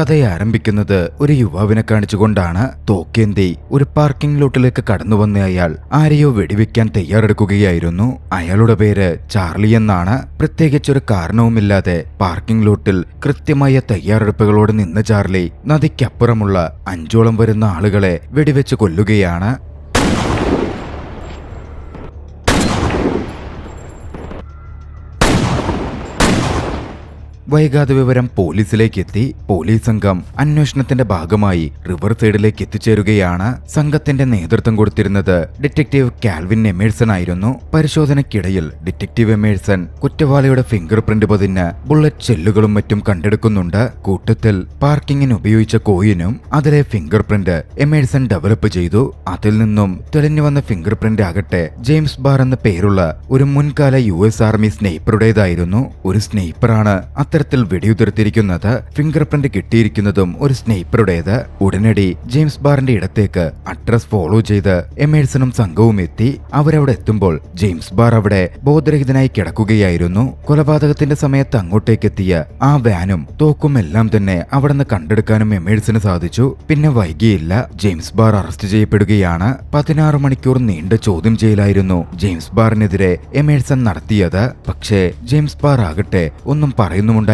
കഥയെ ആരംഭിക്കുന്നത് ഒരു യുവാവിനെ കാണിച്ചുകൊണ്ടാണ്. തോക്കേന്തി ഒരു പാർക്കിംഗ് ലോട്ടിലേക്ക് കടന്നു വന്ന അയാൾ ആരെയോ വെടിവെക്കാൻ തയ്യാറെടുക്കുകയായിരുന്നു. അയാളുടെ പേര് ചാർലി എന്നാണ്. പ്രത്യേകിച്ചൊരു കാരണവുമില്ലാതെ പാർക്കിംഗ് ലോട്ടിൽ കൃത്യമായ തയ്യാറെടുപ്പുകളോടെ നിന്ന ചാർലി നദിക്കപ്പുറമുള്ള 5ഓളം വരുന്ന ആളുകളെ വെടിവെച്ച് കൊല്ലുകയാണ്. വൈകാതെ വിവരം പോലീസിലേക്ക് എത്തി. പോലീസ് സംഘം അന്വേഷണത്തിന്റെ ഭാഗമായി റിവർ സൈഡിലേക്ക് എത്തിച്ചേരുകയാണ്. സംഘത്തിന്റെ നേതൃത്വം കൊടുത്തിരുന്നത് ഡിറ്റക്റ്റീവ് കാൽവിൻ എമേഴ്സൺ ആയിരുന്നു. പരിശോധനയ്ക്കിടയിൽ ഡിറ്റക്റ്റീവ് എമേഴ്സൺ കുറ്റവാളിയുടെ ഫിംഗർ പ്രിന്റ് പതിഞ്ഞ ബുള്ളറ്റ് ഷെല്ലുകളും മറ്റും കണ്ടെടുക്കുന്നുണ്ട്. കൂട്ടത്തിൽ പാർക്കിങ്ങിന് ഉപയോഗിച്ച കോയിനും അതിലെ ഫിംഗർ പ്രിന്റ് എമേഴ്സൺ ഡെവലപ്പ് ചെയ്തു. അതിൽ നിന്നും തെളിഞ്ഞു വന്ന ഫിംഗർ പ്രിന്റ് ആകട്ടെ ജെയിംസ് ബാർ എന്ന പേരുള്ള ഒരു മുൻകാല US ആർമി സ്നൈപ്പറുടേതായിരുന്നു. ഒരു സ്നൈപ്പറാണ് അത്തരത്തിൽ വെടിയുതിർത്തിരിക്കുന്നത്. ഫിംഗർ പ്രിന്റ് കിട്ടിയിരിക്കുന്നതും ഒരു സ്നൈപ്പറുടേത്. ഉടനടി ജെയിംസ് ബാറിന്റെ ഇടത്തേക്ക് അഡ്രസ് ഫോളോ ചെയ്ത് എമേഴ്സണും സംഘവും എത്തി. അവരവിടെ എത്തുമ്പോൾ ജെയിംസ് ബാർ അവിടെ ബോധരഹിതനായി കിടക്കുകയായിരുന്നു. കൊലപാതകത്തിന്റെ സമയത്ത് അങ്ങോട്ടേക്കെത്തിയ ആ വാനും തോക്കും എല്ലാം തന്നെ അവിടെ നിന്ന് കണ്ടെടുക്കാനും എമേഴ്സന് സാധിച്ചു. പിന്നെ വൈകിയില്ല, ജെയിംസ് ബാർ അറസ്റ്റ് ചെയ്യപ്പെടുകയാണ്. 16 മണിക്കൂർ നീണ്ട ചോദ്യം ചെയ്യലായിരുന്നു ജെയിംസ് ബാറിനെതിരെ എമേഴ്സൺ നടത്തിയത്. പക്ഷേ ജെയിംസ് ബാർ ആകട്ടെ ഒന്നും പറയുന്നുമുണ്ടായിരുന്നില്ല.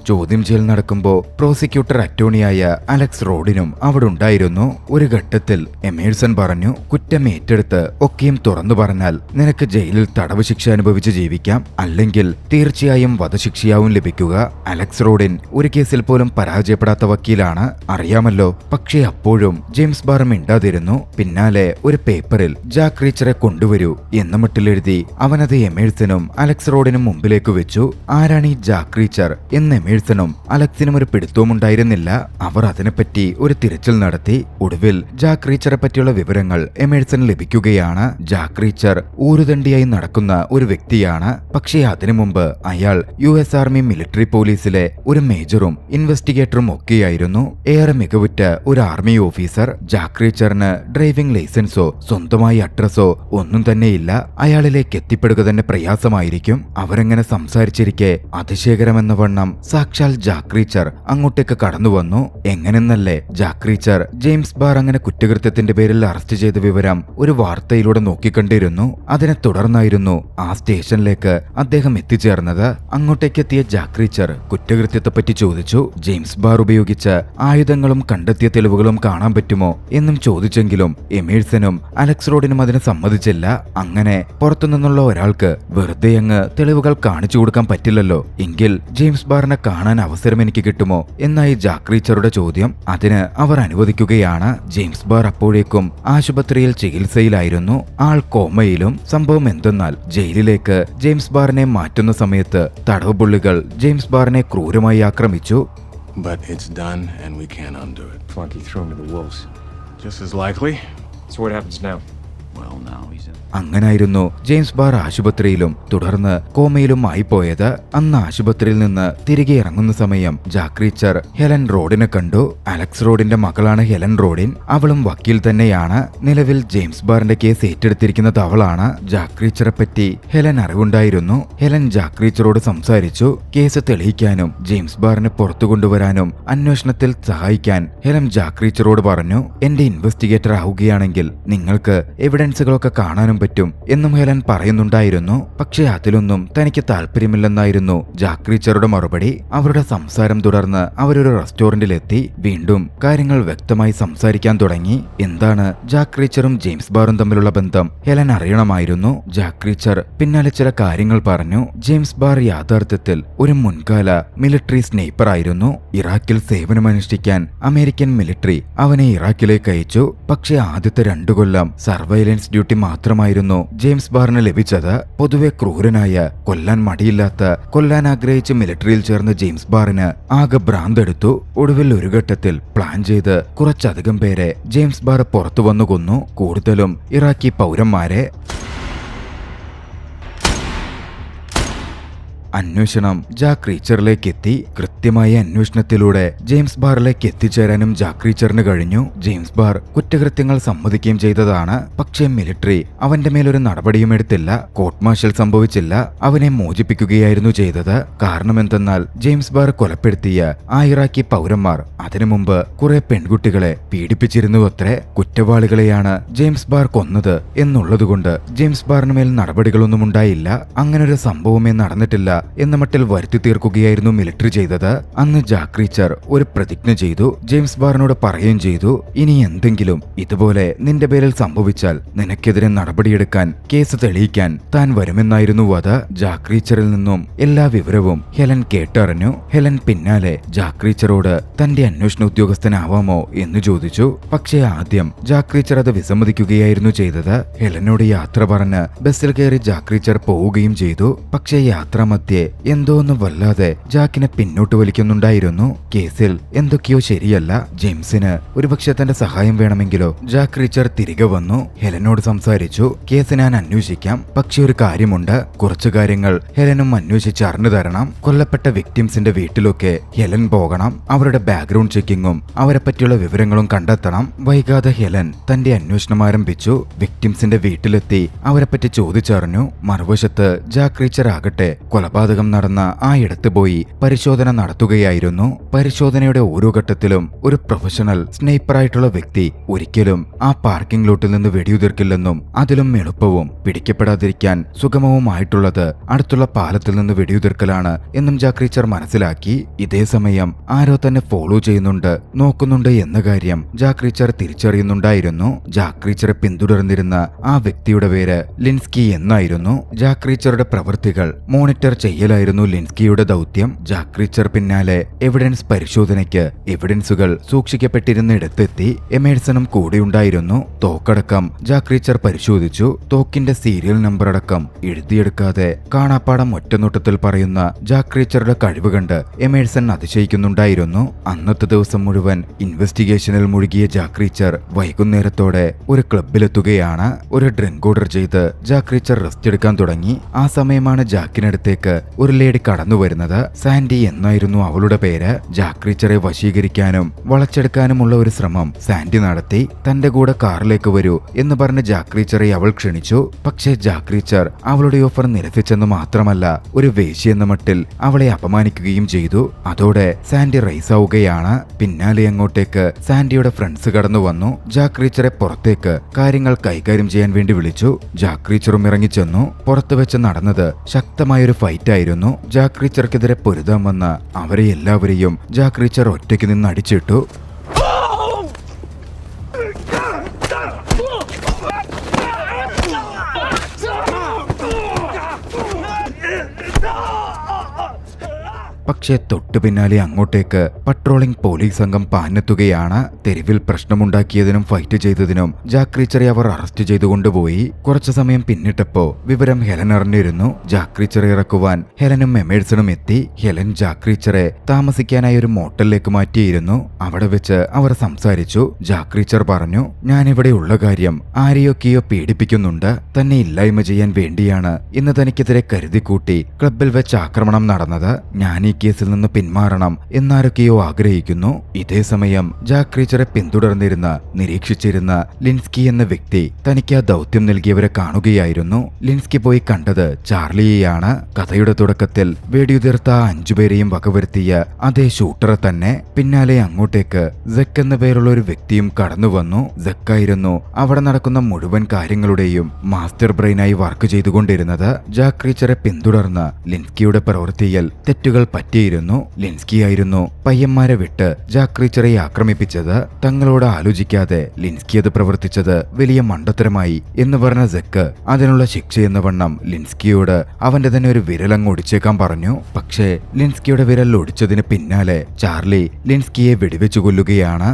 ചോദ്യം ചെയ്യൽ നടക്കുമ്പോൾ പ്രോസിക്യൂട്ടർ അറ്റോർണിയായ അലക്സ് റോഡിനും അവിടെ ഉണ്ടായിരുന്നു. ഒരു ഘട്ടത്തിൽ എമേഴ്സൺ പറഞ്ഞു, കുറ്റം ഏറ്റെടുത്ത് ഒക്കെയും തുറന്നു പറഞ്ഞാൽ നിനക്ക് ജയിലിൽ തടവ് ശിക്ഷ അനുഭവിച്ച് ജീവിക്കാം, അല്ലെങ്കിൽ തീർച്ചയായും വധശിക്ഷയാവും ലഭിക്കുക. അലക്സ് റോഡിൻ ഒരു കേസിൽ പോലും പരാജയപ്പെടാത്ത വക്കീലാണ്, അറിയാമല്ലോ. പക്ഷേ അപ്പോഴും ജെയിംസ് ബാർ മിണ്ടാതിരുന്നു. പിന്നാലെ ഒരു പേപ്പറിൽ ജാക്ക് റീച്ചറെ കൊണ്ടുവരൂ എന്ന മട്ടിലെഴുതി അവനത് എമേഴ്സനും അലക്സ് റോഡിനും മുമ്പിലേക്ക് വെച്ചു. ആരാണ് ഈ ജാക്ക് റീച്ചർ എന്ന് എമേഴ്സണും അലക്സിനും ഒരു പിടുത്തവും ഉണ്ടായിരുന്നില്ല. അവർ അതിനെപ്പറ്റി ഒരു തിരച്ചിൽ നടത്തി. ഒടുവിൽ ജാക്ക് റീച്ചറെ പറ്റിയുള്ള വിവരങ്ങൾ എമേഴ്സൺ ലഭിക്കുകയാണ്. ജാക്ക് റീച്ചർ ഊരുദണ്ഡിയായി നടക്കുന്ന ഒരു വ്യക്തിയാണ്. പക്ഷേ അതിനു മുമ്പ് അയാൾ US ആർമി മിലിറ്ററി പോലീസിലെ ഒരു മേജറും ഇൻവെസ്റ്റിഗേറ്ററും ഒക്കെയായിരുന്നു. ഏറെ മികവുറ്റ ഒരു ആർമി ഓഫീസർ. ജാക്ക് റീച്ചറിന് ഡ്രൈവിംഗ് ലൈസൻസോ സ്വന്തമായി അഡ്രസ്സോ ഒന്നും തന്നെയില്ല. അയാളിലേക്ക് എത്തിപ്പെടുക തന്നെ പ്രയാസമായിരിക്കും. അവരെങ്ങനെ സംസാരിച്ചിരിക്കെ അതിശയകരമെന്ന വണ്ണം സാക്ഷാൽ ജാക്ക് റീച്ചർ അങ്ങോട്ടേക്ക് കടന്നു വന്നു. എങ്ങനെന്നല്ലേ, ജാക്ക് റീച്ചർ ജെയിംസ് ബാർ അങ്ങനെ കുറ്റകൃത്യത്തിന്റെ പേരിൽ അറസ്റ്റ് ചെയ്ത വിവരം ഒരു വാർത്തയിലൂടെ നോക്കിക്കണ്ടിരുന്നു. അതിനെ തുടർന്നായിരുന്നു ആ സ്റ്റേഷനിലേക്ക് അദ്ദേഹം എത്തിച്ചേർന്നത്. അങ്ങോട്ടേക്ക് എത്തിയ ജാക്ക് റീച്ചർ കുറ്റകൃത്യത്തെപ്പറ്റി ചോദിച്ചു. ജെയിംസ് ബാർ ഉപയോഗിച്ച ആയുധങ്ങളും കണ്ടെത്തിയ തെളിവുകളും കാണാൻ പറ്റുമോ എന്നും ചോദിച്ചെങ്കിലും എമേഴ്സനും അലക്സ് റോഡിനും അതിന് സമ്മതിച്ചില്ല. അങ്ങനെ പുറത്തുനിന്നുള്ള ഒരാൾക്ക് വെറുതെ അങ്ങ് തെളിവുകൾ കാണിച്ചു കൊടുക്കാൻ പറ്റില്ലല്ലോ. എങ്കിൽ ജെയിംസ് ബാറിനെ കാണാൻ അവസരം എനിക്ക് കിട്ടുമോ എന്നായി ജാക്ക് റീച്ചറുടെ ചോദ്യം. അതിന് അവർ അനുവദിക്കുകയാണ്. ജെയിംസ് ബാർ അപ്പോഴേക്കും ആശുപത്രിയിൽ ചികിത്സയിലായിരുന്നു. ആൾ കോമയിലും. സംഭവം എന്തെന്നാൽ ജയിലിലേക്ക് ജെയിംസ് ബാറിനെ മാറ്റുന്ന സമയത്ത് തടവുപുള്ളികൾ ജെയിംസ് ബാറിനെ ക്രൂരമായി ആക്രമിച്ചു. But it's done and we can't undo it. Flunky threw him to the wolves. Just as likely. So what happens now? Well, now he's in. അങ്ങനായിരുന്നു ജെയിംസ് ബാർ ആശുപത്രിയിലും തുടർന്ന് കോമയിലും ആയിപ്പോയത്. അന്ന് ആശുപത്രിയിൽ നിന്ന് തിരികെ ഇറങ്ങുന്ന സമയം ജാക്ക് റീച്ചർ ഹെലൻ റോഡിനെ കണ്ടു. അലക്സ് റോഡിന്റെ മകളാണ് ഹെലൻ റോഡിൻ. അവളും വക്കീൽ തന്നെയാണ്. നിലവിൽ ജെയിംസ് ബാറിന്റെ കേസ് ഏറ്റെടുത്തിരിക്കുന്നത് അവളാണ്. ജാക്ക് റീച്ചറെ പറ്റി ഹെലൻ അറിവുണ്ടായിരുന്നു. ഹെലൻ ജാക്ക് റീച്ചറോട് സംസാരിച്ചു. കേസ് തെളിയിക്കാനും ജെയിംസ് ബാറിനെ പുറത്തു കൊണ്ടുവരാനും അന്വേഷണത്തിൽ സഹായിക്കാൻ ഹെലൻ ജാക്ക് റീച്ചറോട് പറഞ്ഞു. എന്റെ ഇൻവെസ്റ്റിഗേറ്റർ ആവുകയാണെങ്കിൽ നിങ്ങൾക്ക് എവിഡൻസുകളൊക്കെ കാണാനും പറ്റും എന്നും ഹെലൻ പറയുന്നുണ്ടായിരുന്നു. പക്ഷേ അതിലൊന്നും തനിക്ക് താല്പര്യമില്ലെന്നായിരുന്നു ജാക്ക് റീച്ചറുടെ മറുപടി. അവരുടെ സംസാരം തുടർന്ന് അവരൊരു റെസ്റ്റോറന്റിലെത്തി. വീണ്ടും കാര്യങ്ങൾ വ്യക്തമായി സംസാരിക്കാൻ തുടങ്ങി. എന്താണ് ജാക്ക് റീച്ചറും ജെയിംസ് ബാറും തമ്മിലുള്ള ബന്ധം ഹെലൻ അറിയണമായിരുന്നു. ജാക്ക് റീച്ചർ പിന്നാലെ ചില കാര്യങ്ങൾ പറഞ്ഞു. ജെയിംസ് ബാർ യാഥാർത്ഥ്യത്തിൽ ഒരു മുൻകാല മിലിറ്ററി സ്നൈപ്പർ ആയിരുന്നു. ഇറാഖിൽ സേവനമനുഷ്ഠിക്കാൻ അമേരിക്കൻ മിലിറ്ററി അവനെ ഇറാഖിലേക്ക് അയച്ചു. പക്ഷേ ആദ്യത്തെ 2 കൊല്ലം സർവൈലൻസ് ഡ്യൂട്ടി മാത്രമായിരുന്നു ജെയിംസ് ബാറിന് ലഭിച്ചത്. പൊതുവെ ക്രൂരനായ, കൊല്ലാൻ മടിയില്ലാത്ത, കൊല്ലാൻ ആഗ്രഹിച്ച് മിലിറ്ററിയിൽ ചേർന്ന ജെയിംസ് ബാറിന് ആകെ ഭ്രാന്തെടുത്തു. ഒടുവിൽ ഒരു ഘട്ടത്തിൽ പ്ലാൻ ചെയ്ത് കുറച്ചധികം പേരെ ജെയിംസ് ബാർ പുറത്തു വന്നു കൊന്നു. കൂടുതലും ഇറാഖി പൗരന്മാരെ. അന്വേഷണം ജാക്ക് റീച്ചറിലേക്ക് എത്തി. കൃത്യമായ അന്വേഷണത്തിലൂടെ ജെയിംസ് ബാറിലേക്ക് എത്തിച്ചേരാനും ജാക്ക് റീച്ചറിന് കഴിഞ്ഞു. ജെയിംസ് ബാർ കുറ്റകൃത്യങ്ങൾ സമ്മതിക്കുകയും ചെയ്തതാണ്. പക്ഷേ മിലിറ്ററി അവന്റെ മേലൊരു നടപടിയും എടുത്തില്ല. കോർട്ട് മാർഷൽ സംഭവിച്ചില്ല. അവനെ മോചിപ്പിക്കുകയായിരുന്നു ചെയ്തത്. കാരണമെന്തെന്നാൽ ജെയിംസ് ബാർ കൊലപ്പെടുത്തിയ ആ ഇറാഖി പൗരന്മാർ അതിനു മുമ്പ് കുറെ പെൺകുട്ടികളെ പീഡിപ്പിച്ചിരുന്നുവത്രേ. കുറ്റവാളികളെയാണ് ജെയിംസ് ബാർ കൊന്നത് എന്നുള്ളതുകൊണ്ട് ജെയിംസ് ബാറിന് മേൽ നടപടികളൊന്നും ഉണ്ടായില്ല. അങ്ങനൊരു സംഭവമേ നടന്നിട്ടില്ല എന്ന മട്ടിൽ വരുത്തി തീർക്കുകയായിരുന്നു മിലിറ്ററി ചെയ്തത്. അന്ന് ജാക്ക് റീച്ചർ ഒരു പ്രതിജ്ഞ ചെയ്തു. ജെയിംസ് ബാറിനോട് പറയുകയും ചെയ്തു, ഇനി എന്തെങ്കിലും ഇതുപോലെ നിന്റെ പേരിൽ സംഭവിച്ചാൽ നിനക്കെതിരെ നടപടിയെടുക്കാൻ, കേസ് തെളിയിക്കാൻ താൻ വരുമെന്നായിരുന്നു അത്. ജാക്ക് റീച്ചറിൽ നിന്നും എല്ലാ വിവരവും ഹെലൻ കേട്ടറിഞ്ഞു. ഹെലൻ പിന്നാലെ ജാക്ക് റീച്ചറോട് തന്റെ അന്വേഷണ ഉദ്യോഗസ്ഥനാവാമോ എന്ന് ചോദിച്ചു. പക്ഷേ ആദ്യം ജാക്ക് റീച്ചർ അത് വിസമ്മതിക്കുകയായിരുന്നു ചെയ്തത്. ഹെലനോട് യാത്ര പറഞ്ഞ് ബസ്സിൽ കയറി ജാക്ക് റീച്ചർ പോവുകയും ചെയ്തു. പക്ഷേ യാത്രാമധ്യേ എന്തോ ഒന്ന് വല്ലാതെ ജാക്കിനെ പിന്നോട്ട് വലിക്കുന്നുണ്ടായിരുന്നു. കേസിൽ എന്തൊക്കെയോ ശരിയല്ല. ജെയിംസിന് ഒരുപക്ഷെ തന്റെ സഹായം വേണമെങ്കിലോ. ജാക്ക് റീച്ചർ തിരികെ വന്നു. ഹെലനോട് സംസാരിച്ചു. കേസ് ഞാൻ അന്വേഷിക്കാം, പക്ഷെ ഒരു കാര്യമുണ്ട്. കുറച്ചു കാര്യങ്ങൾ ഹെലനും അന്വേഷിച്ച് അറിഞ്ഞു തരണം. കൊല്ലപ്പെട്ട വിക്ടിംസിന്റെ വീട്ടിലൊക്കെ ഹെലൻ പോകണം. അവരുടെ ബാക്ക്ഗ്രൗണ്ട് ചെക്കിങ്ങും അവരെ പറ്റിയുള്ള വിവരങ്ങളും കണ്ടെത്തണം. വൈകാതെ ഹെലൻ തന്റെ അന്വേഷണം ആരംഭിച്ചു. വിക്ടിംസിന്റെ വീട്ടിലെത്തി അവരെ പറ്റി ചോദിച്ചറിഞ്ഞു. മറുവശത്ത് ജാക്ക് റീച്ചർ ആകട്ടെ കൊലപാതകം നടന്ന ആ ഇടത്ത് പോയി പരിശോധന നടത്തുകയായിരുന്നു. പരിശോധനയുടെ ഓരോ ഘട്ടത്തിലും ഒരു പ്രൊഫഷണൽ സ്നൈപ്പറായിട്ടുള്ള വ്യക്തി ഒരിക്കലും ആ പാർക്കിംഗ് ലോട്ടിൽ നിന്ന് വെടിയുതിർക്കില്ലെന്നും അതിലും എളുപ്പവും പിടിക്കപ്പെടാതിരിക്കാൻ സുഗമവുമായിട്ടുള്ളത് അടുത്തുള്ള പാലത്തിൽ നിന്ന് വെടിയുതിർക്കലാണ് എന്നും ജാക്ക് റീച്ചർ മനസ്സിലാക്കി. ഇതേ സമയം ആരോ തന്നെ ഫോളോ ചെയ്യുന്നുണ്ട്, നോക്കുന്നുണ്ട് എന്ന കാര്യം ജാക്ക് റീച്ചർ തിരിച്ചറിയുന്നുണ്ടായിരുന്നു. ജാക്ക് റീച്ചറെ പിന്തുടർന്നിരുന്ന ആ വ്യക്തിയുടെ പേര് ലിൻസ്കി എന്നായിരുന്നു. ജാക്ക് റീച്ചറുടെ പ്രവൃത്തികൾ മോണിറ്റർ ചെയ്യലായിരുന്നു ലിൻസ്കിയുടെ ദൗത്യം. ജാക്ക് റീച്ചർ പിന്നാലെ എവിഡൻസ് പരിശോധനയ്ക്ക് എവിഡൻസുകൾ സൂക്ഷിക്കപ്പെട്ടിരുന്നിടത്തെത്തി. എമേഴ്സണും കൂടെയുണ്ടായിരുന്നു. തോക്കടക്കം ജാക്ക് റീച്ചർ പരിശോധിച്ചു. തോക്കിന്റെ സീരിയൽ നമ്പർ അടക്കം എഴുതിയെടുക്കാതെ കാണാപ്പാടം ഒറ്റനോട്ടത്തിൽ പറയുന്ന ജാക്ക് റീച്ചറുടെ കഴിവ് കണ്ട് എമേഴ്സൺ അതിശയിക്കുന്നുണ്ടായിരുന്നു. അന്നത്തെ ദിവസം മുഴുവൻ ഇൻവെസ്റ്റിഗേഷനിൽ മുഴുകിയ ജാക്ക് റീച്ചർ വൈകുന്നേരത്തോടെ ഒരു ക്ലബിലെത്തുകയാണ്. ഒരു ഡ്രിങ്ക് ഓർഡർ ചെയ്ത് ജാക്ക് റീച്ചർ റെസ്റ്റ് എടുക്കാൻ തുടങ്ങി. ആ സമയമാണ് ജാക്കിനടുത്തേക്ക് ഒരു ലേഡി കടന്നു വരുന്നത്. സാൻഡി എന്നായിരുന്നു അവളുടെ പേര്. ജാക്ക് റീച്ചറെ വശീകരിക്കാനും വളച്ചെടുക്കാനുമുള്ള ഒരു ശ്രമം സാൻഡി നടത്തി. തന്റെ കൂടെ കാറിലേക്ക് വരൂ എന്ന് പറഞ്ഞ് ജാക്ക് റീച്ചറെ അവൾ ക്ഷണിച്ചു. പക്ഷേ ജാക്ക് റീച്ചർ അവളുടെ ഓഫർ നിരസിച്ചെന്ന് മാത്രമല്ല, ഒരു വേശ്യ എന്ന മട്ടിൽ അവളെ അപമാനിക്കുകയും ചെയ്തു. അതോടെ സാൻഡി റൈസ് ആവുകയാണ്. പിന്നാലെ അങ്ങോട്ടേക്ക് സാൻഡിയുടെ ഫ്രണ്ട്സ് കടന്നു വന്നു. ജാക്ക് റീച്ചറെ പുറത്തേക്ക് കാര്യങ്ങൾ കൈകാര്യം ചെയ്യാൻ വേണ്ടി വിളിച്ചു. ജാക്ക് റീച്ചറും ഇറങ്ങിച്ചെന്നു. പുറത്തു വെച്ച് നടന്നത് ശക്തമായൊരു ഫൈറ്റ് ആയിരുന്നു. ജാക്ക് റീച്ചർക്കെതിരെ പൊരുതാൻ വന്ന അവരെ എല്ലാവരെയും ജാക്ക് റീച്ചർ ഒറ്റയ്ക്ക് നിന്ന് അടിച്ചിട്ടു. പക്ഷേ തൊട്ടു പിന്നാലെ അങ്ങോട്ടേക്ക് പട്രോളിംഗ് പോലീസ് സംഘം പാഞ്ഞെത്തുകയാണ്. തെരുവിൽ പ്രശ്നമുണ്ടാക്കിയതിനും ഫൈറ്റ് ചെയ്തതിനും ജാക്ക് റീച്ചറെ അവർ അറസ്റ്റ് ചെയ്തു കൊണ്ടുപോയി. കുറച്ചു സമയം പിന്നിട്ടപ്പോ വിവരം ഹെലൻ അറിഞ്ഞിരുന്നു. ജാക്ക് റീച്ചറെ ഇറക്കുവാൻ ഹെലനും എമേഴ്സണും എത്തി. ഹെലൻ ജാക്ക് റീച്ചറെ താമസിക്കാനായി ഒരു മോട്ടലിലേക്ക് മാറ്റിയിരുന്നു. അവിടെ വെച്ച് അവർ സംസാരിച്ചു. ജാക്ക് റീച്ചർ പറഞ്ഞു, ഞാനിവിടെ ഉള്ള കാര്യം ആരെയൊക്കെയോ പീഡിപ്പിക്കുന്നുണ്ട്. തന്നെ ഇല്ലായ്മ ചെയ്യാൻ വേണ്ടിയാണ് ഇന്ന് തനിക്കെതിരെ കരുതിക്കൂട്ടി ക്ലബിൽ വെച്ച് ആക്രമണം നടന്നത്. ഞാൻ ഈ കേസിൽ നിന്ന് പിന്മാറണം എന്നാരൊക്കെയോ ആഗ്രഹിക്കുന്നു. ഇതേ സമയം ജാക്ക് റീച്ചറെ പിന്തുടർന്നിരുന്ന നിരീക്ഷിച്ചിരുന്ന ലിൻസ്കി എന്ന വ്യക്തി തനിക്ക് ആ ദൗത്യം നൽകിയവരെ കാണുകയായിരുന്നു. ലിൻസ്കി പോയി കണ്ടത് ചാർലിയെയാണ്. കഥയുടെ തുടക്കത്തിൽ വെടിയുതിർത്ത 5 പേരെയും വകവരുത്തിയ അതേ ഷൂട്ടറെ തന്നെ. പിന്നാലെ അങ്ങോട്ടേക്ക് സെക്ക് എന്ന പേരുള്ള ഒരു വ്യക്തിയും കടന്നു വന്നു. സെക്കായിരുന്നു അവിടെ നടക്കുന്ന മുഴുവൻ കാര്യങ്ങളുടെയും മാസ്റ്റർ ബ്രെയിനായി വർക്ക് ചെയ്തുകൊണ്ടിരുന്നത്. ജാക്ക് റീച്ചറെ പിന്തുടർന്ന ലിൻസ്കിയുടെ പ്രവൃത്തിയിൽ തെറ്റുകൾ പറ്റിയിരുന്നു. ലിൻസ്കി ആയിരുന്നു പയ്യന്മാരെ വിട്ട് ജാക്ക് റീച്ചറെ ആക്രമിപ്പിച്ചത്. തങ്ങളോട് ആലോചിക്കാതെ ലിൻസ്കി അത് പ്രവർത്തിച്ചത് വലിയ മണ്ടത്തരമായി എന്ന് പറഞ്ഞ സെക്ക് അതിനുള്ള ശിക്ഷയെന്ന വണ്ണം ലിൻസ്കിയോട് അവന്റെ തന്നെ ഒരു വിരലങ്ങ് ഒടിച്ചേക്കാൻ പറഞ്ഞു. പക്ഷേ ലിൻസ്കിയുടെ വിരൽ ഒടിച്ചതിന് പിന്നാലെ ചാർലി ലിൻസ്കിയെ വെടിവെച്ചു കൊല്ലുകയാണ്.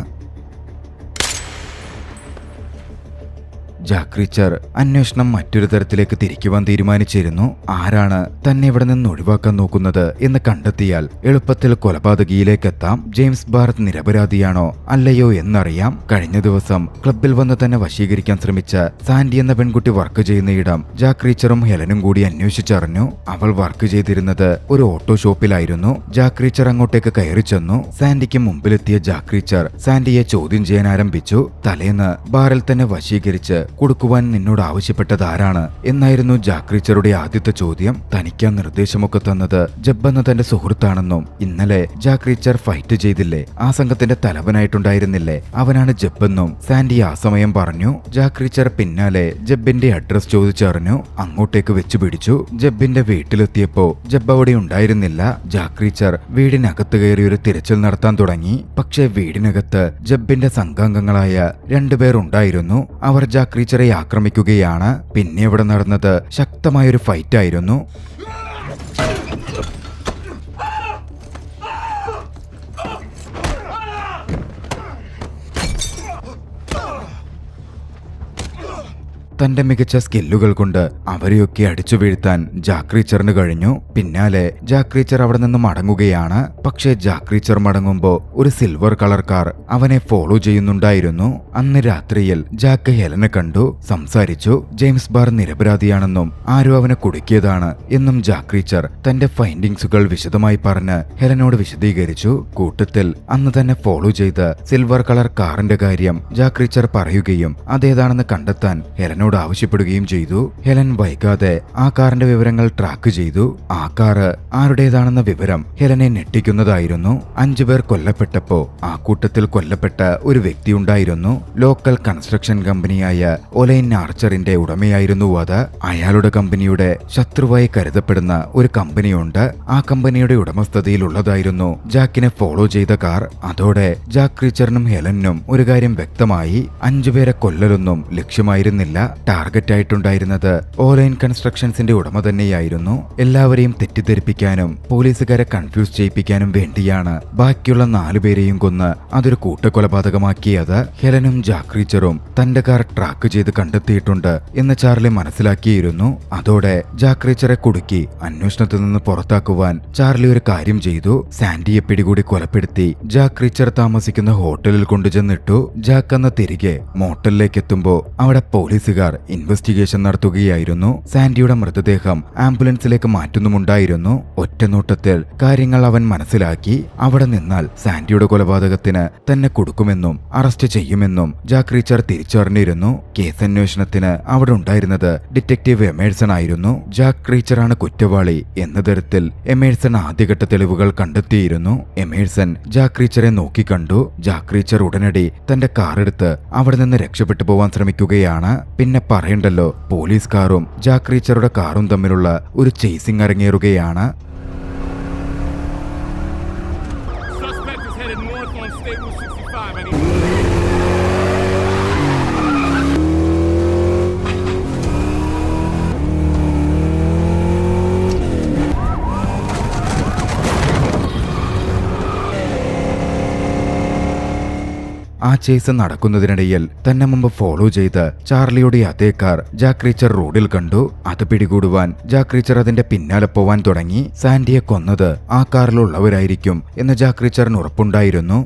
ജാക്ക് റീച്ചർ അന്വേഷണം മറ്റൊരു തരത്തിലേക്ക് തിരിക്കുവാൻ തീരുമാനിച്ചിരുന്നു. ആരാണ് തന്നെ ഇവിടെ നിന്ന് ഒഴിവാക്കാൻ നോക്കുന്നത് എന്ന് കണ്ടെത്തിയാൽ എളുപ്പത്തിൽ കൊലപാതകിയിലേക്കെത്താം. ജെയിംസ് ബാർത്ത് നിരപരാധിയാണോ അല്ലയോ എന്നറിയാം. കഴിഞ്ഞ ദിവസം ക്ലബിൽ വന്ന് തന്നെ വശീകരിക്കാൻ ശ്രമിച്ച സാൻഡി എന്ന പെൺകുട്ടി വർക്ക് ചെയ്യുന്ന ഇടം ജാക്ക് റീച്ചറും ഹെലനും കൂടി അന്വേഷിച്ചറിഞ്ഞു. അവൾ വർക്ക് ചെയ്തിരുന്നത് ഒരു ഓട്ടോ ഷോപ്പിലായിരുന്നു. ജാക്ക് റീച്ചർ അങ്ങോട്ടേക്ക് കയറി ചെന്നു. സാൻഡിക്ക് മുമ്പിലെത്തിയ ജാക്ക് റീച്ചർ സാൻഡിയെ ചോദ്യം ചെയ്യാൻ ആരംഭിച്ചു. തലേന്ന് ബാറിൽ തന്നെ വശീകരിച്ച് കൊടുക്കുവാൻ നിന്നോട് ആവശ്യപ്പെട്ടത് ആരാണ് എന്നായിരുന്നു ജാക്ക് റീച്ചറുടെ ആദ്യത്തെ ചോദ്യം. തനിക്ക് നിർദ്ദേശമൊക്കെ തന്നത് ജബ്ബ് എന്ന തന്റെ സുഹൃത്താണെന്നും ഇന്നലെ ജാക്ക് റീച്ചർ ഫൈറ്റ് ചെയ്തില്ലേ, ആ സംഘത്തിന്റെ തലവനായിട്ടുണ്ടായിരുന്നില്ലേ, അവനാണ് ജബ്ബെന്നും സാൻഡി ആ സമയം പറഞ്ഞു. ജാക്ക് റീച്ചർ പിന്നാലെ ജബ്ബിന്റെ അഡ്രസ് ചോദിച്ചറിഞ്ഞു. അങ്ങോട്ടേക്ക് വെച്ചു പിടിച്ചു. ജബ്ബിന്റെ വീട്ടിലെത്തിയപ്പോ ജബ്ബ് അവിടെ ഉണ്ടായിരുന്നില്ല. ജാക്ക് റീച്ചർ വീടിനകത്ത് കയറി ഒരു തിരച്ചിൽ നടത്താൻ തുടങ്ങി. പക്ഷേ വീടിനകത്ത് ജബ്ബിന്റെ സംഘാംഗങ്ങളായ 2 പേർ ഉണ്ടായിരുന്നു. അവർ ജാക്ക് റീച്ചറെ ആക്രമിക്കുകയാണ്. പിന്നെ ഇവിടെ നടന്നത് ശക്തമായൊരു ഫൈറ്റായിരുന്നു. തന്റെ മികച്ച സ്കില്ലുകൾ കൊണ്ട് അവരെയൊക്കെ അടിച്ചു വീഴ്ത്താൻ ജാക്ക് റീച്ചറിന് കഴിഞ്ഞു. പിന്നാലെ ജാക്ക് റീച്ചർ അവിടെ നിന്ന് മടങ്ങുകയാണ്. പക്ഷേ ജാക്ക് റീച്ചർ മടങ്ങുമ്പോ ഒരു സിൽവർ കളർ കാർ അവനെ ഫോളോ ചെയ്യുന്നുണ്ടായിരുന്നു. അന്ന് രാത്രിയിൽ ജാക്ക് ഹെലനെ കണ്ടു, സംസാരിച്ചു. ജെയിംസ് ബാർ നിരപരാധിയാണെന്നും ആരോ അവനെ കുടുക്കിയതാണ് എന്നും ജാക്ക് റീച്ചർ തന്റെ ഫൈൻഡിങ്സുകൾ വിശദമായി പറഞ്ഞ് ഹെലനോട് വിശദീകരിച്ചു. കൂട്ടത്തിൽ അന്ന് തന്നെ ഫോളോ ചെയ്ത സിൽവർ കളർ കാറിന്റെ കാര്യം ജാക്ക് റീച്ചർ പറയുകയും അതേതാണെന്ന് കണ്ടെത്താൻ ഹെലനോട് ആവശ്യപ്പെടുകയും ചെയ്തു. ഹെലൻ വൈകാതെ ആ കാറിന്റെ വിവരങ്ങൾ ട്രാക്ക് ചെയ്തു. ആ കാറ് ആരുടേതാണെന്ന വിവരം ഹെലനെ ഞെട്ടിക്കുന്നതായിരുന്നു. 5 പേർ കൊല്ലപ്പെട്ടപ്പോ ആ കൂട്ടത്തിൽ കൊല്ലപ്പെട്ട ഒരു വ്യക്തി ഉണ്ടായിരുന്നു. ലോക്കൽ കൺസ്ട്രക്ഷൻ കമ്പനിയായ ഒലൈൻ ആർച്ചറിന്റെ ഉടമയായിരുന്നു അത്. അയാളുടെ കമ്പനിയുടെ ശത്രുവായി കരുതപ്പെടുന്ന ഒരു കമ്പനിയുണ്ട്. ആ കമ്പനിയുടെ ഉടമസ്ഥതയിലുള്ളതായിരുന്നു ജാക്കിനെ ഫോളോ ചെയ്ത കാർ. അതോടെ ജാക്ക് റീച്ചറിനും ഹെലനും ഒരു കാര്യം വ്യക്തമായി, 5 പേരെ കൊല്ലലൊന്നും ലക്ഷ്യമായിരുന്നില്ല. ടാർഗറ്റ് ആയിട്ടുണ്ടായിരുന്നത് ഓലൈൻ കൺസ്ട്രക്ഷൻസിന്റെ ഉടമ തന്നെയായിരുന്നു. എല്ലാവരെയും തെറ്റിദ്ധരിപ്പിക്കാനും പോലീസുകാരെ കൺഫ്യൂസ് ചെയ്യിപ്പിക്കാനും വേണ്ടിയാണ് ബാക്കിയുള്ള 4 പേരെയും കൊന്ന് അതൊരു കൂട്ടക്കൊലപാതകമാക്കിയത്. ഹെലനും ജാക്ക് റീച്ചറും തന്റെ കാർ ട്രാക്ക് ചെയ്ത് കണ്ടെത്തിയിട്ടുണ്ട് എന്ന് ചാർലി മനസ്സിലാക്കിയിരുന്നു. അതോടെ ജാക്ക് റീച്ചറെ കുടുക്കി അന്വേഷണത്തിൽ നിന്ന് പുറത്താക്കുവാൻ ചാർലി ഒരു കാര്യം ചെയ്തു. സാൻഡിയെ പിടികൂടി കൊലപ്പെടുത്തി ജാക്ക് റീച്ചർ താമസിക്കുന്ന ഹോട്ടലിൽ കൊണ്ടുചെന്നിട്ടു. ജാക്ക് അന്ന് തിരികെ മോട്ടലിലേക്ക് എത്തുമ്പോ അവിടെ പോലീസുകാർ ഇൻവെസ്റ്റിഗേഷൻ നടത്തുകയായിരുന്നു. സാൻഡിയുടെ മൃതദേഹം ആംബുലൻസിലേക്ക് മാറ്റുന്നുമുണ്ടായിരുന്നു. ഒറ്റനോട്ടത്തിൽ കാര്യങ്ങൾ അവൻ മനസ്സിലാക്കി. അവിടെ നിന്നാൽ സാൻഡിയുടെ കൊലപാതകത്തിന് തന്നെ കൊടുക്കുമെന്നും അറസ്റ്റ് ചെയ്യുമെന്നും ജാക്ക് റീച്ചർ തിരിച്ചറിഞ്ഞിരുന്നു. കേസ് അന്വേഷണത്തിന് അവിടെ ഉണ്ടായിരുന്നത് ഡിറ്റക്റ്റീവ് എമേഴ്സൺ ആയിരുന്നു. ജാക്ക് റീച്ചറാണ് കുറ്റവാളി എന്ന തരത്തിൽ എമേഴ്സൺ ആദ്യഘട്ട തെളിവുകൾ കണ്ടെത്തിയിരുന്നു. എമേഴ്സൺ ജാക്ക് റീച്ചറെ നോക്കിക്കണ്ടു. ജാക്ക് റീച്ചർ ഉടനടി തന്റെ കാറെടുത്ത് അവിടെ നിന്ന് രക്ഷപ്പെട്ടു പോവാൻ ശ്രമിക്കുകയാണ്. പിന്നെ പറയണ്ടല്ലോ, പോലീസ് കാറും ജാക്ക് റീച്ചറുടെ കാറും തമ്മിലുള്ള ഒരു ചേസിംഗ് അരങ്ങേറുകയാണ്. ആ ചേസ് നടക്കുന്നതിനിടയിൽ തന്നെ മുമ്പ് ഫോളോ ചെയ്ത് ചാർലിയുടെ അതേ കാർ ജാക്ക് റീച്ചർ റോഡിൽ കണ്ടു. അത് പിടികൂടുവാൻ ജാക്ക് റീച്ചർ അതിന്റെ പിന്നാലെ പോവാൻ തുടങ്ങി. സാൻഡിയെ കൊന്നത് ആ കാറിലുള്ളവരായിരിക്കും എന്ന് ജാക്ക് റീച്ചറിന് ഉറപ്പുണ്ടായിരുന്നു.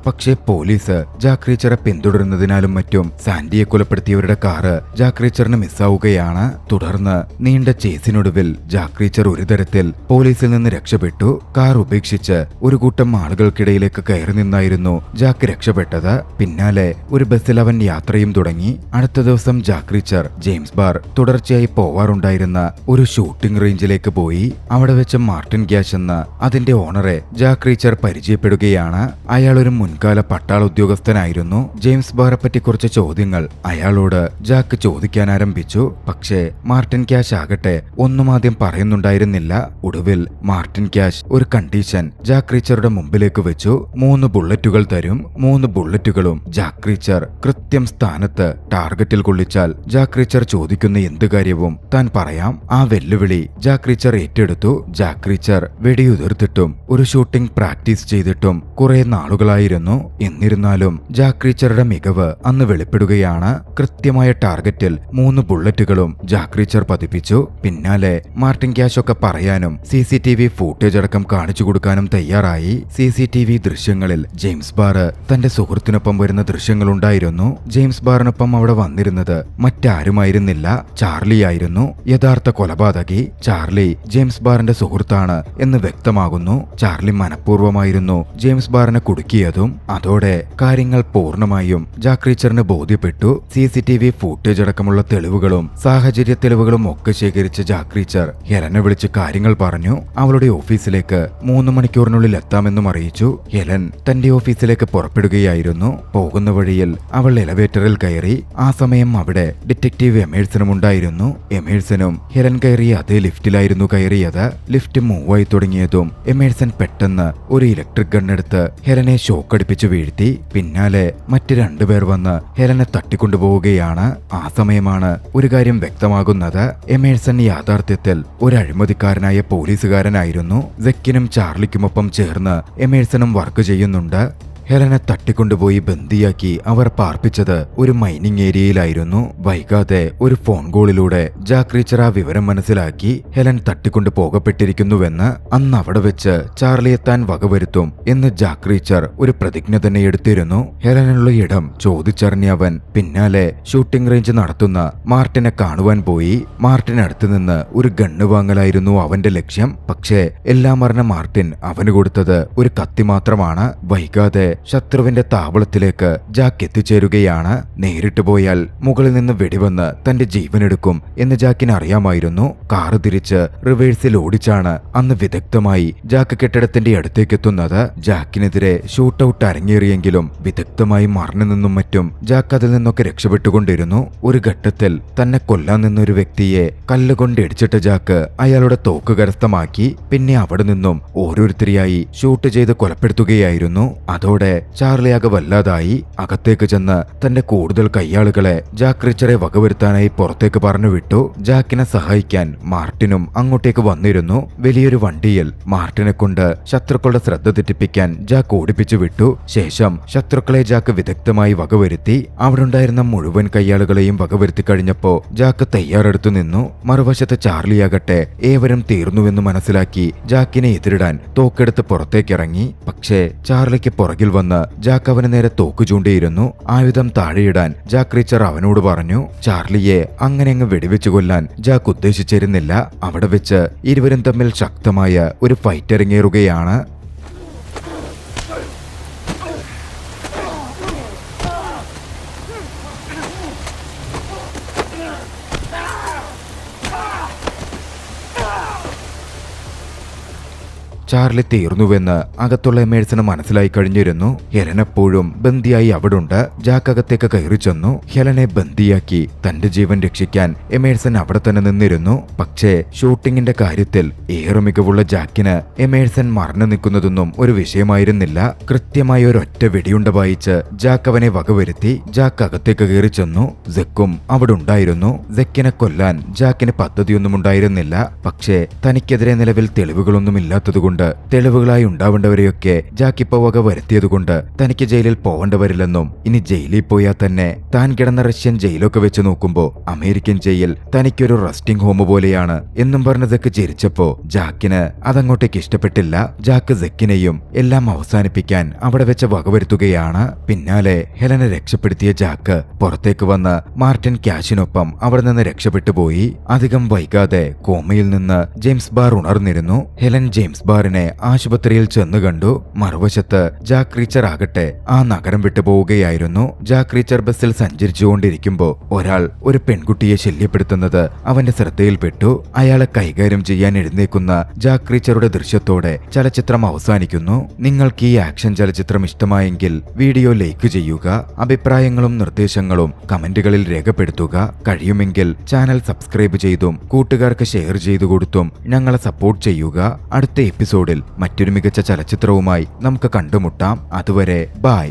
പക്ഷേ പോലീസ് ജാക്ക് റീച്ചറെ പിന്തുടരുന്നതിനാലും മറ്റും സാൻഡിയെ കൊലപ്പെടുത്തിയവരുടെ കാറ് ജാക്ക് റീച്ചറിന് മിസ്സാവുകയാണ്. തുടർന്ന് നീണ്ട ചേസിനൊടുവിൽ ജാക്ക് റീച്ചർ ഒരു തരത്തിൽ പോലീസിൽ നിന്ന് രക്ഷപ്പെട്ടു. കാർ ഉപേക്ഷിച്ച് ഒരു കൂട്ടം ആളുകൾക്കിടയിലേക്ക് കയറി നിന്നായിരുന്നു ജാക്ക് രക്ഷപ്പെട്ടത്. പിന്നാലെ ഒരു ബസ്സിൽ അവൻ യാത്രയും തുടങ്ങി. അടുത്ത ദിവസം ജാക്ക് റീച്ചർ ജെയിംസ് ബാർ തുടർച്ചയായി പോവാറുണ്ടായിരുന്ന ഒരു ഷൂട്ടിംഗ് റേഞ്ചിലേക്ക് പോയി. അവിടെ വെച്ച് മാർട്ടിൻ ഗ്യാഷ് എന്ന അതിന്റെ ഓണറെ ജാക്ക് റീച്ചർ പരിചയപ്പെടുകയാണ്. അയാൾ ഒരു മുൻകാല പട്ടാള ഉദ്യോഗസ്ഥനായിരുന്നു. ജെയിംസ് ബാറെ പറ്റി കുറച്ച് ചോദ്യങ്ങൾ അയാളോട് ജാക്ക് ചോദിക്കാൻ ആരംഭിച്ചു. പക്ഷേ മാർട്ടിൻ ക്യാഷ് ആകട്ടെ ഒന്നും ആദ്യം പറയുന്നുണ്ടായിരുന്നില്ല. ഒടുവിൽ മാർട്ടിൻ ക്യാഷ് ഒരു കണ്ടീഷൻ ജാക്ക് റീച്ചറുടെ മുമ്പിലേക്ക് വെച്ചു. 3 ബുള്ളറ്റുകൾ തരും. 3 ബുള്ളറ്റുകളും ജാക്ക് റീച്ചർ കൃത്യം സ്ഥാനത്ത് ടാർഗറ്റിൽ കൊള്ളിച്ചാൽ ജാക്ക് റീച്ചർ ചോദിക്കുന്ന എന്ത് കാര്യവും താൻ പറയാം. ആ വെല്ലുവിളി ജാക്ക് റീച്ചർ ഏറ്റെടുത്തു. ജാക്ക് റീച്ചർ വെടിയുതിർത്തിട്ടും ഒരു ഷൂട്ടിംഗ് പ്രാക്ടീസ് ചെയ്തിട്ടും കുറെ നാളുകളായിരുന്നു. എന്നിരുന്നാലും ജാക്ക് റീച്ചറുടെ മികവ് അന്ന് വെളിപ്പെടുകയാണ്. കൃത്യമായ ടാർഗറ്റിൽ 3 ബുള്ളറ്റുകളും ജാക്ക് റീച്ചർ പതിപ്പിച്ചു. പിന്നാലെ മാർട്ടിൻ ക്യാഷ് ഒക്കെ പറയാനും CCTV ഫൂട്ടേജ് അടക്കം കാണിച്ചു കൊടുക്കാനും തയ്യാറായി. CCTV ദൃശ്യങ്ങളിൽ ജെയിംസ് ബാർ തന്റെ സുഹൃത്തിനൊപ്പം വരുന്ന ദൃശ്യങ്ങളുണ്ടായിരുന്നു. ജെയിംസ് ബാറിനൊപ്പം അവിടെ വന്നിരുന്നത് മറ്റാരുമായിരുന്നില്ല, ചാർലി ആയിരുന്നു. യഥാർത്ഥ കൊലപാതകി ചാർലി ജെയിംസ് ബാറിന്റെ സുഹൃത്താണ് എന്ന് വ്യക്തമാകുന്നു. Charlie മനഃപൂർവ്വമായിരുന്നു James ബാറിനെ കുടുക്കിയതും. അതോടെ കാര്യങ്ങൾ പൂർണ്ണമായും ജാക്ക് റീച്ചറിന് ബോധ്യപ്പെട്ടു. CCTV ഫൂട്ടേജ് അടക്കമുള്ള തെളിവുകളും സാഹചര്യ തെളിവുകളും ഒക്കെ ശേഖരിച്ച ജാക്ക് റീച്ചർ ഹെലനെ വിളിച്ച് കാര്യങ്ങൾ പറഞ്ഞു. അവളുടെ ഓഫീസിലേക്ക് 3 മണിക്കൂറിനുള്ളിൽ എത്താമെന്നും അറിയിച്ചു. ഹെലൻ തന്റെ ഓഫീസിലേക്ക് പുറപ്പെടുകയായിരുന്നു. പോകുന്ന വഴിയിൽ അവൾ എലവേറ്ററിൽ കയറി. ആ സമയം അവിടെ ഡിറ്റക്റ്റീവ് എമേഴ്സണും ഉണ്ടായിരുന്നു. എമേഴ്സണും ഹെലൻ കയറിയ അതേ ലിഫ്റ്റിലായിരുന്നു കയറിയത്. ലിഫ്റ്റ് മൂവായി തുടങ്ങിയതും എമേഴ്സൺ പെട്ടെന്ന് ഒരു ഇലക്ട്രിക് ഗണ്ണെടുത്ത് ഹെലനെ ഷോക്കടിപ്പിച്ചു വീഴ്ത്തി. പിന്നാലെ മറ്റ് 2 പേർ വന്ന് ഹെലനെ തട്ടിക്കൊണ്ടുപോവുകയാണ്. ആ സമയമാണ് ഒരു കാര്യം വ്യക്തമാകുന്നത്. എമേഴ്സൺ യാഥാർത്ഥ്യത്തിൽ ഒരു അഴിമതിക്കാരനായ പോലീസുകാരനായിരുന്നു. സെക്കിനും ചാർലിക്കുമൊപ്പം ചേർന്ന് എമേഴ്സണും വർക്ക് ചെയ്യുന്നുണ്ട്. ഹെലനെ തട്ടിക്കൊണ്ടുപോയി ബന്ദിയാക്കി അവർ പാർപ്പിച്ചത് ഒരു മൈനിങ് ഏരിയയിലായിരുന്നു. വൈകാതെ ഒരു ഫോൺ കോളിലൂടെ ജാക്ക് റീച്ചർ ആ വിവരം മനസ്സിലാക്കി. ഹെലൻ തട്ടിക്കൊണ്ടു പോകപ്പെട്ടിരിക്കുന്നുവെന്ന്. അന്ന് അവിടെ വെച്ച് ചാർലിയെ താൻ വകവരുത്തും എന്ന് ജാക്ക് റീച്ചർ ഒരു പ്രതിജ്ഞ തന്നെ എടുത്തിരുന്നു. ഹെലനുള്ള ഇടം ചോദിച്ചറിഞ്ഞ അവൻ പിന്നാലെ ഷൂട്ടിംഗ് റേഞ്ച് നടത്തുന്ന മാർട്ടിനെ കാണുവാൻ പോയി. മാർട്ടിനടുത്ത് നിന്ന് ഒരു ഗണ്ണ് വാങ്ങലായിരുന്നു അവന്റെ ലക്ഷ്യം. പക്ഷേ എല്ലാം അറിഞ്ഞ മാർട്ടിൻ അവന് കൊടുത്തത് ഒരു കത്തി മാത്രമാണ്. വൈകാതെ ശത്രുവിന്റെ താവളത്തിലേക്ക് ജാക്ക് എത്തിച്ചേരുകയാണ്. നേരിട്ട് പോയാൽ മുകളിൽ നിന്ന് വെടിവന്ന് തന്റെ ജീവനെടുക്കും എന്ന് ജാക്കിന് അറിയാമായിരുന്നു. കാറ് തിരിച്ച് റിവേഴ്സിൽ ഓടിച്ചാണ് അന്ന് വിദഗ്ധമായി ജാക്ക് കെട്ടിടത്തിന്റെ അടുത്തേക്കെത്തുന്നത്. ജാക്കിനെതിരെ ഷൂട്ടൌട്ട് അരങ്ങേറിയെങ്കിലും വിദഗ്ധമായി മറഞ്ഞു നിന്നും മറ്റും ജാക്ക് അതിൽ നിന്നൊക്കെ രക്ഷപ്പെട്ടുകൊണ്ടിരുന്നു. ഒരു ഘട്ടത്തിൽ തന്നെ കൊല്ലാൻ നിന്നൊരു വ്യക്തിയെ കല്ലുകൊണ്ട് ഇടിച്ചിട്ട ജാക്ക് അയാളുടെ തോക്ക് കരസ്ഥമാക്കി. പിന്നെ അവിടെ നിന്നും ഓരോരുത്തരെയായി ഷൂട്ട് ചെയ്ത് കൊലപ്പെടുത്തുകയായിരുന്നു. അതോടെ ചാർലി ആകെ വല്ലാതായി. അകത്തേക്ക് ചെന്ന് തന്റെ കൂടുതൽ കയ്യാളുകളെ ജാക്ക് റീച്ചറെ വകവരുത്താനായി പുറത്തേക്ക് പറഞ്ഞു വിട്ടു. ജാക്കിനെ സഹായിക്കാൻ മാർട്ടിനും അങ്ങോട്ടേക്ക് വന്നിരുന്നു. വലിയൊരു വണ്ടിയിൽ മാർട്ടിനെ കൊണ്ട് ശത്രുക്കളുടെ ശ്രദ്ധ തെറ്റിപ്പിക്കാൻ ജാക്ക് ഓടിപ്പിച്ചു വിട്ടു. ശേഷം ശത്രുക്കളെ ജാക്ക് വിദഗ്ധമായി വകവരുത്തി. അവിടെ ഉണ്ടായിരുന്ന മുഴുവൻ കയ്യാളുകളെയും വകവരുത്തി കഴിഞ്ഞപ്പോ ജാക്ക് തയ്യാറെടുത്തു നിന്നു. മറുവശത്ത് ചാർലിയാകട്ടെ ഏവരും തീർന്നുവെന്ന് മനസ്സിലാക്കി ജാക്കിനെ എതിരിടാൻ തോക്കെടുത്ത് പുറത്തേക്കിറങ്ങി. പക്ഷേ ചാർലിക്ക് പുറകിൽ വന്ന് ജാക്ക് അവന് നേരെ തോക്ക് ചൂണ്ടിയിരുന്നു. ആയുധം താഴെയിടാൻ ജാക്ക് റീച്ചർ അവനോട് പറഞ്ഞു. ചാർലിയെ അങ്ങനെ അങ്ങ് വെടിവെച്ചു കൊല്ലാൻ ജാക്ക് ഉദ്ദേശിച്ചിരുന്നില്ല. അവിടെ വെച്ച് ഇരുവരും തമ്മിൽ ശക്തമായ ഒരു ഫൈറ്റ് അരങ്ങേറുകയാണ്. ചാർലി തീർന്നുവെന്ന് അകത്തുള്ള എമേഴ്സന് മനസ്സിലായി കഴിഞ്ഞിരുന്നു. ഹെലൻ എപ്പോഴും ബന്ദിയായി അവിടുണ്ട്. ജാക്ക് അകത്തേക്ക് കയറി ചെന്നു. ഹെലനെ ബന്ദിയാക്കി തന്റെ ജീവൻ രക്ഷിക്കാൻ എമേഴ്സൺ അവിടെ തന്നെ നിന്നിരുന്നു. പക്ഷേ ഷൂട്ടിങ്ങിന്റെ കാര്യത്തിൽ ഏറെ മികവുള്ള ജാക്കിന് എമേഴ്സൺ മറന്നു നിൽക്കുന്നതൊന്നും ഒരു വിഷയമായിരുന്നില്ല. കൃത്യമായി ഒരൊറ്റ വെടിയുണ്ട വായിച്ച് ജാക്ക് അവനെ വകവരുത്തി. ജാക്ക് അകത്തേക്ക് കയറി ചെന്നു. സെക്കും അവിടെ ഉണ്ടായിരുന്നു. സെക്കിനെ കൊല്ലാൻ ജാക്കിന് പദ്ധതിയൊന്നും ഉണ്ടായിരുന്നില്ല. പക്ഷേ തനിക്കെതിരെ നിലവിൽ തെളിവുകളൊന്നും ഇല്ലാത്തതുകൊണ്ട് തെളിവുകളായി ഉണ്ടാവേണ്ടവരെയൊക്കെ ജാക്കിപ്പോ വക വരുത്തിയതുകൊണ്ട് തനിക്ക് ജയിലിൽ പോവേണ്ട വരില്ലെന്നും ഇനി ജയിലിൽ പോയാൽ തന്നെ താൻ കിടന്ന റഷ്യൻ ജയിലൊക്കെ വെച്ച് നോക്കുമ്പോ അമേരിക്കൻ ജയിൽ തനിക്കൊരു റെസ്റ്റിംഗ് ഹോം പോലെയാണ് എന്നും പറഞ്ഞ സെക്ക് ചിരിച്ചപ്പോ ജാക്കിന് അതങ്ങോട്ടേക്ക് ഇഷ്ടപ്പെട്ടില്ല. ജാക്ക് സെക്കിനെയും എല്ലാം അവസാനിപ്പിക്കാൻ അവിടെ വെച്ച് വകവരുത്തുകയാണ്. പിന്നാലെ ഹെലനെ രക്ഷപ്പെടുത്തിയ ജാക്ക് പുറത്തേക്ക് വന്ന് മാർട്ടിൻ ക്യാഷിനൊപ്പം അവിടെ നിന്ന് രക്ഷപ്പെട്ടു പോയി. അധികം വൈകാതെ കോമയിൽ നിന്ന് ജെയിംസ് ബാർ ഉണർന്നിരുന്നു. ഹെലൻ ജെയിംസ് ബാറിനെ ഉടനെ ആശുപത്രിയിൽ ചെന്നു കണ്ടു. മറുവശത്ത് ജാക്ക് റീച്ചർ ആകട്ടെ ആ നഗരം വിട്ടുപോവുകയായിരുന്നു. ജാക്ക് റീച്ചർ ബസ്സിൽ സഞ്ചരിച്ചുകൊണ്ടിരിക്കുമ്പോൾ ഒരാൾ ഒരു പെൺകുട്ടിയെ ശല്യപ്പെടുത്തുന്നത് അവന്റെ ശ്രദ്ധയിൽപ്പെട്ടു. അയാളെ കൈകാര്യം ചെയ്യാൻ എഴുന്നേക്കുന്ന ജാക്ക് റീച്ചറുടെ ദൃശ്യത്തോടെ ചലച്ചിത്രം അവസാനിക്കുന്നു. നിങ്ങൾക്ക് ഈ ആക്ഷൻ ചലച്ചിത്രം ഇഷ്ടമായെങ്കിൽ വീഡിയോ ലൈക്ക് ചെയ്യുക. അഭിപ്രായങ്ങളും നിർദ്ദേശങ്ങളും കമന്റുകളിൽ രേഖപ്പെടുത്തുക. കഴിയുമെങ്കിൽ ചാനൽ സബ്സ്ക്രൈബ് ചെയ്തും കൂട്ടുകാർക്ക് ഷെയർ ചെയ്തു കൊടുത്തും ഞങ്ങളെ സപ്പോർട്ട് ചെയ്യുക. അടുത്ത എപ്പിസോഡിൽ മറ്റൊരു മികച്ച ചലച്ചിത്രവുമായി നമുക്ക് കണ്ടുമുട്ടാം. അതുവരെ ബൈ.